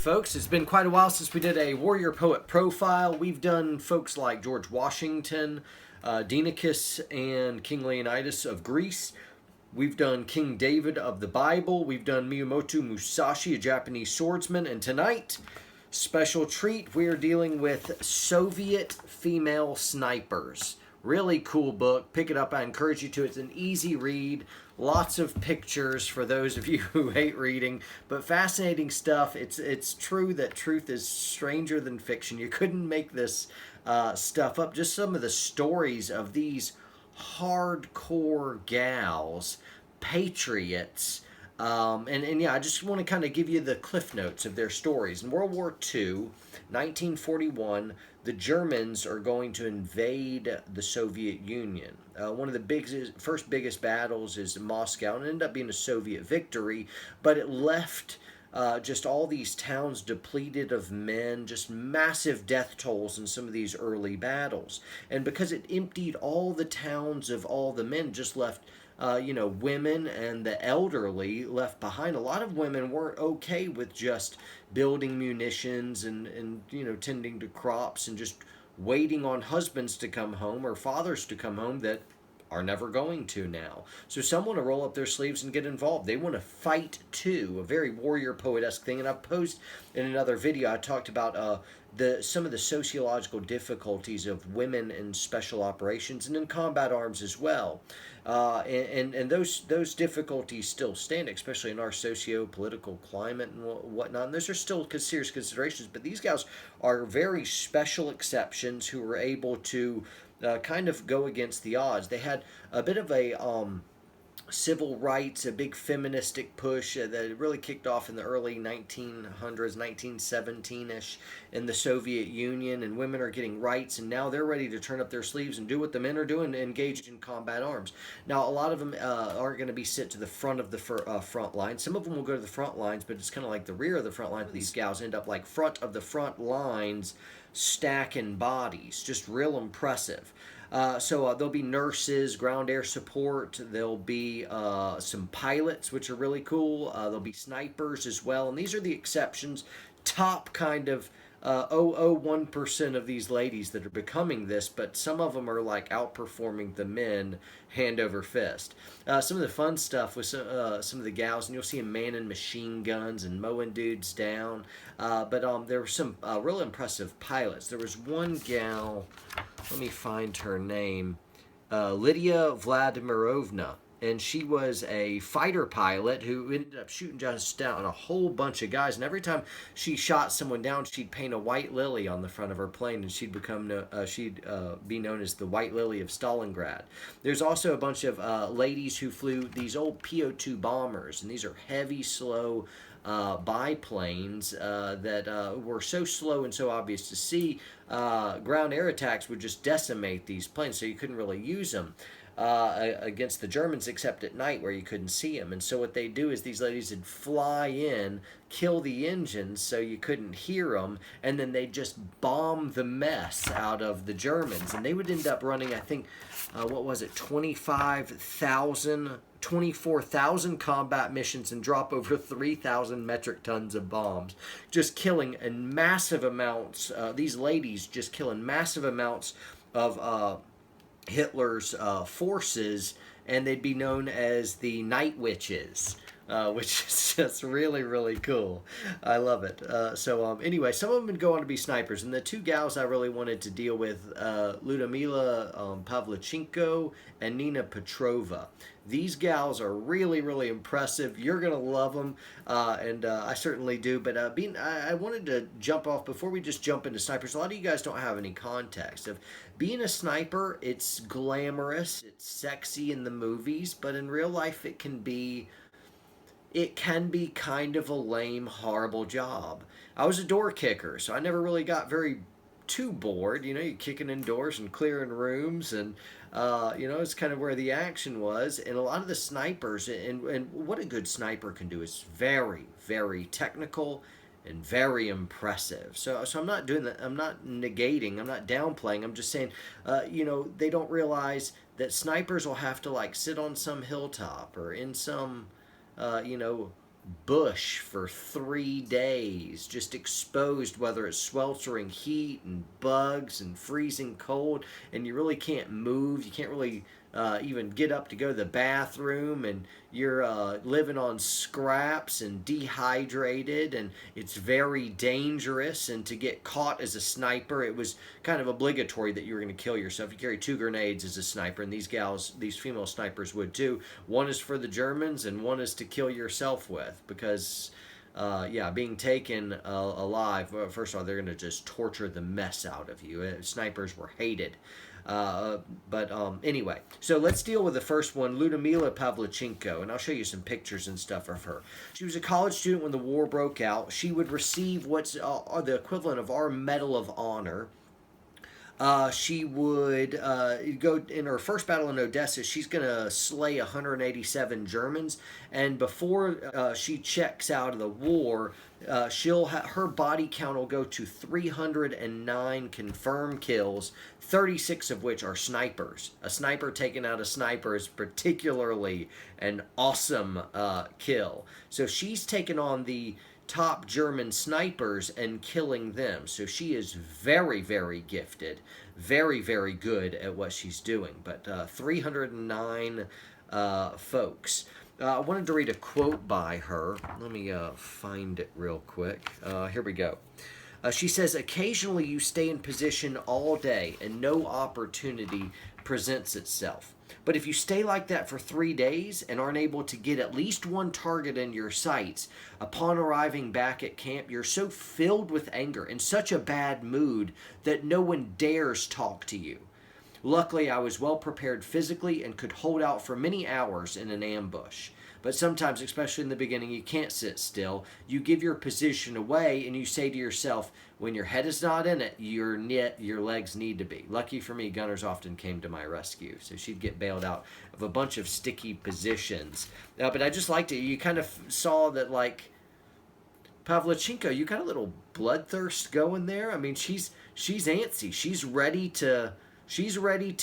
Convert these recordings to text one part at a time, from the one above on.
folks. It's been quite a while since we did a warrior poet profile. We've done folks like George Washington, Deinonychus, and King Leonidas of Greece. We've done King David of the Bible. We've done Miyamoto Musashi, a Japanese swordsman. And tonight, special treat, we're dealing with Soviet female snipers. Really cool book. Pick it up. I encourage you to. It's an easy read. Lots of pictures for those of you who hate reading, but fascinating stuff. It's true that truth is stranger than fiction. You couldn't make this stuff up. Just some of the stories of these hardcore gals, patriots, and yeah, I just want to kind of give you the cliff notes of their stories. In World War II, 1941, the Germans are going to invade the Soviet Union. One of the first biggest battles is in Moscow, and it ended up being a Soviet victory, but it left just all these towns depleted of men, just massive death tolls in some of these early battles. And because it emptied all the towns of all the men, just left women and the elderly left behind. A lot of women weren't okay with just building munitions and tending to crops and just waiting on husbands to come home or fathers to come home that are never going to now. So some want to roll up their sleeves and get involved. They want to fight too, a very warrior poet-esque thing. And I've posted in another video, I talked about some of the sociological difficulties of women in special operations and in combat arms as well. And those difficulties still stand, especially in our socio-political climate and whatnot. And those are still serious considerations. But these gals are very special exceptions who were able to kind of go against the odds. They had a bit of a civil rights, a big feministic push that really kicked off in the early 1900s, 1917-ish in the Soviet Union, and women are getting rights, and now they're ready to turn up their sleeves and do what the men are doing, engaged in combat arms. Now, a lot of them aren't going to be sent to the front of the front line. Some of them will go to the front lines, but it's kind of like the rear of the front lines. These gals end up like front of the front lines, stacking bodies. Just real impressive. So there'll be nurses, ground air support. There'll be some pilots, which are really cool. There'll be snipers as well. And these are the exceptions. Top kind of 0.001% of these ladies that are becoming this, but some of them are like outperforming the men hand over fist. Some of the fun stuff with some of the gals, and you'll see them manning machine guns and mowing dudes down. But there were some real impressive pilots. There was one gal, let me find her name, Lydia Vladimirovna. And she was a fighter pilot who ended up shooting just down a whole bunch of guys. And every time she shot someone down, she'd paint a white lily on the front of her plane, and she'd be known as the White Lily of Stalingrad. There's also a bunch of ladies who flew these old PO-2 bombers, and these are heavy, slow biplanes that were so slow and so obvious to see. Ground air attacks would just decimate these planes, so you couldn't really use them against the Germans except at night where you couldn't see them. And so what they do is these ladies would fly in, kill the engines so you couldn't hear them, and then they'd just bomb the mess out of the Germans. And they would end up running, I think, 24,000 combat missions and drop over 3,000 metric tons of bombs, just killing in massive amounts. These ladies just killing massive amounts of Hitler's forces, and they'd be known as the Night Witches, which is just really, really cool. I love it. Anyway, some of them would go on to be snipers, and the two gals I really wanted to deal with, Lyudmila Pavlichenko and Nina Petrova. These gals are really, really impressive. You're going to love them, and I certainly do. But I wanted to jump off before we just jump into snipers. A lot of you guys don't have any context of being a sniper. It's glamorous, it's sexy in the movies, but in real life it can be kind of a lame, horrible job. I was a door kicker, so I never really got too bored. You're kicking in doors and clearing rooms, and it's kind of where the action was. And a lot of the snipers, and what a good sniper can do is very, very technical and very impressive. So I'm not doing that. I'm not negating. I'm not downplaying. I'm just saying, they don't realize that snipers will have to like sit on some hilltop or in some, bush for 3 days, just exposed, whether it's sweltering heat and bugs and freezing cold, and you really can't move. You can't really even get up to go to the bathroom, and you're living on scraps and dehydrated, and it's very dangerous. And to get caught as a sniper, it was kind of obligatory that you were going to kill yourself. You carry 2 grenades as a sniper, and these female snipers would too. One is for the Germans, and one is to kill yourself with, because yeah, being taken alive, well, first of all, they're going to just torture the mess out of you. Snipers were hated. But anyway, so let's deal with the first one, Lyudmila Pavlichenko, and I'll show you some pictures and stuff of her. She was a college student when the war broke out. She would receive what's the equivalent of our Medal of Honor. She would go in her first battle in Odessa. She's going to slay 187 Germans, and before she checks out of the war, her body count will go to 309 confirmed kills, 36 of which are snipers. A sniper taking out a sniper is particularly an awesome kill. So she's taken on the top German snipers and killing them. So she is very, very gifted, very, very good at what she's doing. But 309 folks. I wanted to read a quote by her. Let me find it real quick. Here we go. She says, occasionally you stay in position all day and no opportunity presents itself. But if you stay like that for 3 days and aren't able to get at least one target in your sights, upon arriving back at camp, you're so filled with anger, in such a bad mood, that no one dares talk to you. Luckily, I was well prepared physically and could hold out for many hours in an ambush. But sometimes, especially in the beginning, you can't sit still. You give your position away and you say to yourself, when your head is not in it, your legs need to be. Lucky for me, gunners often came to my rescue. So she'd get bailed out of a bunch of sticky positions. But I just liked it. You kind of saw that, like, Pavlichenko, you got a little bloodthirst going there. I mean, she's antsy. She's ready to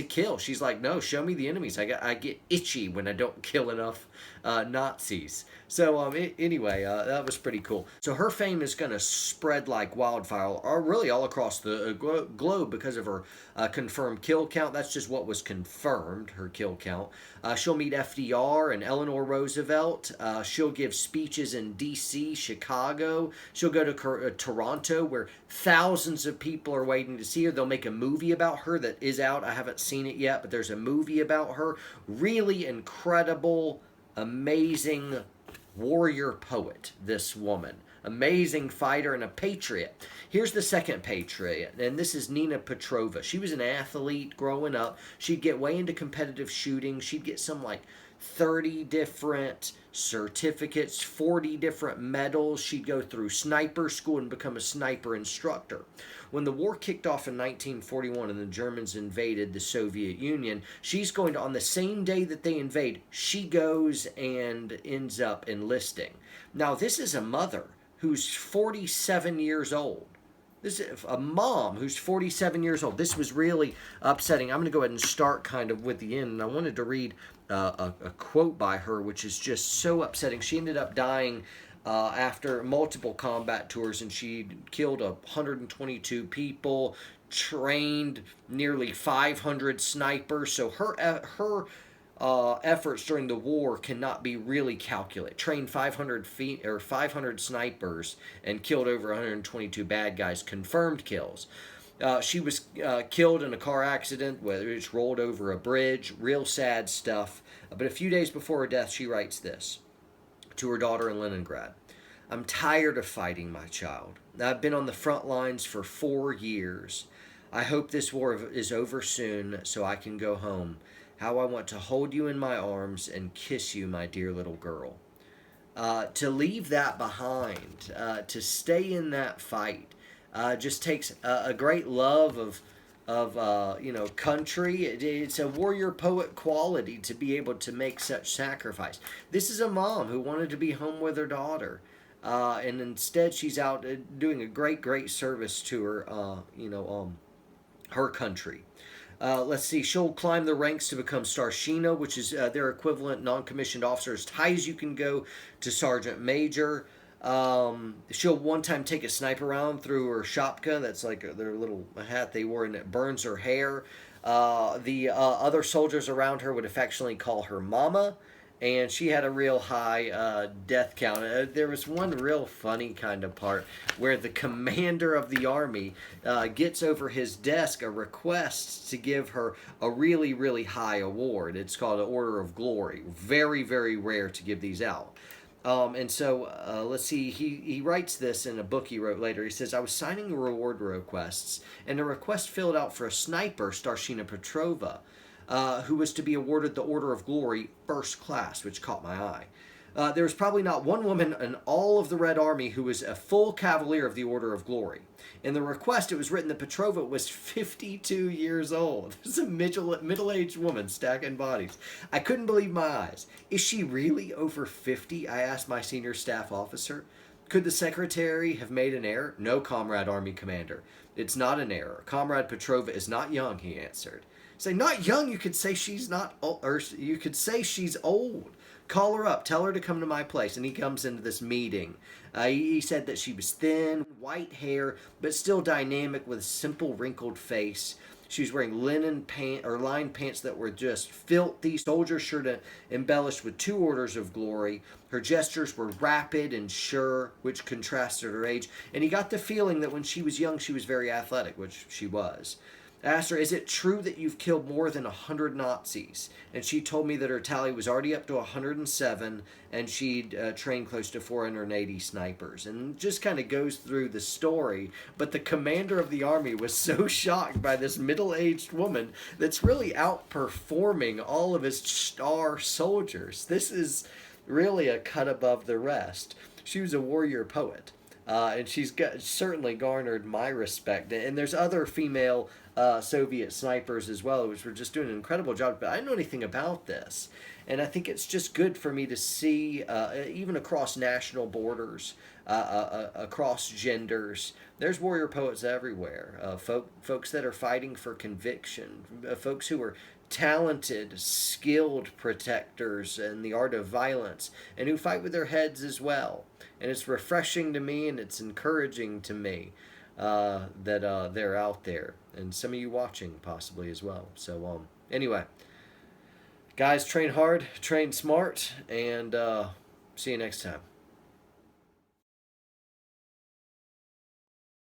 kill. She's like, no, show me the enemies. I get itchy when I don't kill enough Nazis. So anyway, that was pretty cool. So her fame is going to spread like wildfire, or really all across the globe, because of her confirmed kill count. That's just what was confirmed, her kill count. She'll meet FDR and Eleanor Roosevelt. She'll give speeches in D.C., Chicago. She'll go to Toronto, where thousands of people are waiting to see her. They'll make a movie about her that is out. I haven't seen it yet, but there's a movie about her. Really incredible, amazing warrior poet, this woman. Amazing fighter and a patriot. Here's the second patriot, and this is Nina Petrova. She was an athlete growing up. She'd get way into competitive shooting. She'd get some like 30 different certificates, 40 different medals. She'd go through sniper school and become a sniper instructor. When the war kicked off in 1941 and the Germans invaded the Soviet Union, she's going to, on the same day that they invade, she goes and ends up enlisting. Now, this is a mother who's 47 years old. This is a mom who's 47 years old. This was really upsetting. I'm going to go ahead and start kind of with the end. And I wanted to read a quote by her, which is just so upsetting. She ended up dying after multiple combat tours, and she killed 122 people, trained nearly 500 snipers. So her efforts during the war cannot be really calculated. Trained 500 snipers and killed over 122 bad guys, confirmed kills. She was killed in a car accident, whether it's rolled over a bridge. Real sad stuff. But a few days before her death, she writes this to her daughter in Leningrad. I'm tired of fighting, my child. I've been on the front lines for 4 years. I hope this war is over soon so I can go home. How I want to hold you in my arms and kiss you, my dear little girl. To leave that behind, to stay in that fight, just takes a great love of country. It's a warrior poet quality to be able to make such sacrifice. This is a mom who wanted to be home with her daughter, and instead she's out doing a great service to her, her country. Let's see. She'll climb the ranks to become Starshina, which is their equivalent non-commissioned officer. As high as you can go to sergeant major. She'll one time take a sniper round through her shapka. That's like their little hat they wore, and it burns her hair. The other soldiers around her would affectionately call her Mama, and she had a real high death count. There was one real funny kind of part where the commander of the army gets over his desk a request to give her a really, really high award. It's called an Order of Glory. Very, very rare to give these out. And so, let's see, he writes this in a book he wrote later. He says, I was signing reward requests, and a request filled out for a sniper, Starshina Petrova, who was to be awarded the Order of Glory First Class, which caught my eye. There was probably not one woman in all of the Red Army who was a full cavalier of the Order of Glory. In the request, it was written that Petrova was 52 years old. This is a middle-aged woman stacking bodies. I couldn't believe my eyes. Is she really over 50? I asked my senior staff officer. Could the secretary have made an error? No, Comrade Army Commander. It's not an error. Comrade Petrova is not young, he answered. Say, not young, you could say she's not old, or you could say she's old. Call her up. Tell her to come to my place. And he comes into this meeting. He said that she was thin, white hair, but still dynamic with a simple wrinkled face. She was wearing linen pant or lined pants that were just filthy. Soldier shirt embellished with 2 orders of glory. Her gestures were rapid and sure, which contrasted her age. And he got the feeling that when she was young, she was very athletic, which she was. I asked her, is it true that you've killed more than 100 Nazis? And she told me that her tally was already up to 107, and she'd trained close to 480 snipers. And just kind of goes through the story. But the commander of the army was so shocked by this middle-aged woman that's really outperforming all of his star soldiers. This is really a cut above the rest. She was a warrior poet. And she's certainly garnered my respect. And there's other female Soviet snipers as well, which were just doing an incredible job. But I didn't know anything about this. And I think it's just good for me to see, even across national borders, across genders, there's warrior poets everywhere. Folks that are fighting for conviction, folks who are talented, skilled protectors in the art of violence, and who fight with their heads as well. And it's refreshing to me, and it's encouraging to me that they're out there, and some of you watching possibly as well. So anyway, guys, train hard, train smart, and see you next time.